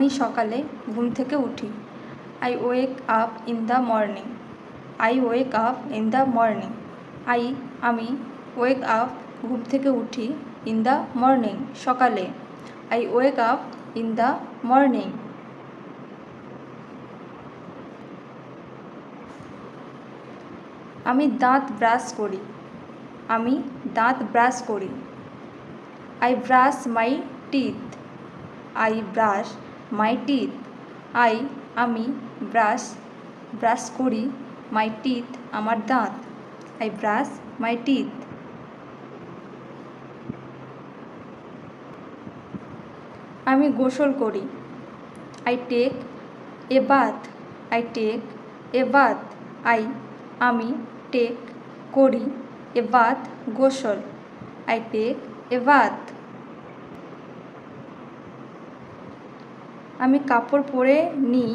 আমি সকালে ঘুম থেকে উঠি। I wake up in the morning. I wake up in the morning. আমি ওয়েক আপ ঘুম থেকে উঠি ইন দ্য মর্নিং সকালে। I wake up in the morning. আমি দাঁত ব্রাশ করি। আমি দাঁত ব্রাশ করি। I brush my teeth. I brush my teeth. আমি ব্রাশ করি মাই টিথ আমার দাঁত। I brush my teeth. আমি গোসল করি। I take a bath. I take a bath. আমি টেক করি এ বাথ গোসল। I take a bath. আমি কাপড় পরে নিই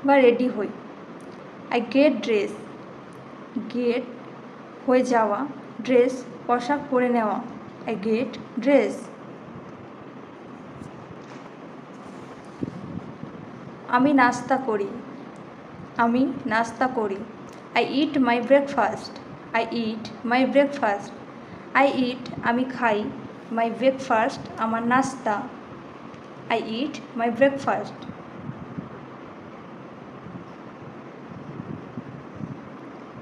বা রেডি হই। I get dress. গেট হয়ে যাওয়া, ড্রেস পোশাক পরে নেওয়া। I get dress. আমি নাস্তা করি। আমি নাস্তা করি। I eat my breakfast. I eat my breakfast. আমি খাই মাই ব্রেকফাস্ট আমার নাস্তা। I eat my breakfast.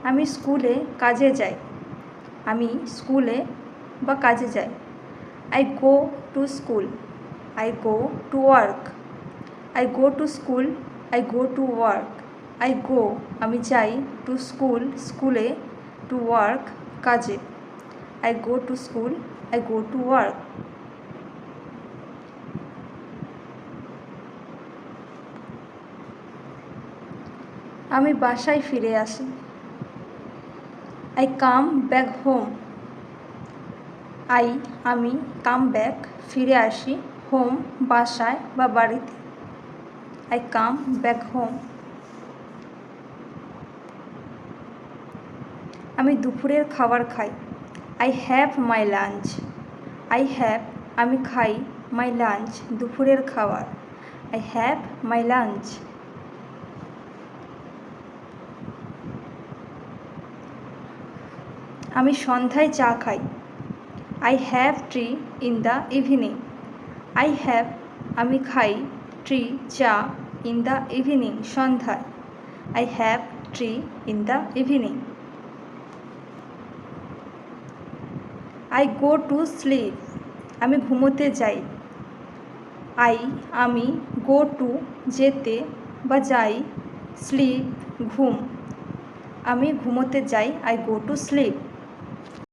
আমি স্কুলে কাজে যাই। আমি স্কুলে বা কাজে যাই। I go to school. I go to work. I go to school. I go two work. আমি যাই টু স্কুল স্কুলে, টু ওয়ার্ক কাজে। I go to school. I go two work. আমি বাসায় ফিরে আসি। I come back home. আমি come back ফিরে আসি, হোম বাসায় বা বাড়িতে। I come back home. আমি দুপুরের খাবার খাই। I have my lunch. আমি খাই মাই লাঞ্চ দুপুরের খাবার। I have my lunch. আমি সন্ধ্যায় চা খাই। I have tea in the evening. আমি খাই টি চা ইন দ্য ইভিনিং সন্ধ্যায়। I have tea in the evening. I go to sleep. আমি ঘুমোতে যাই। আমি গো টু যেতে বা যাই, স্লিপ ঘুম। আমি ঘুমোতে যাই। I go to slip.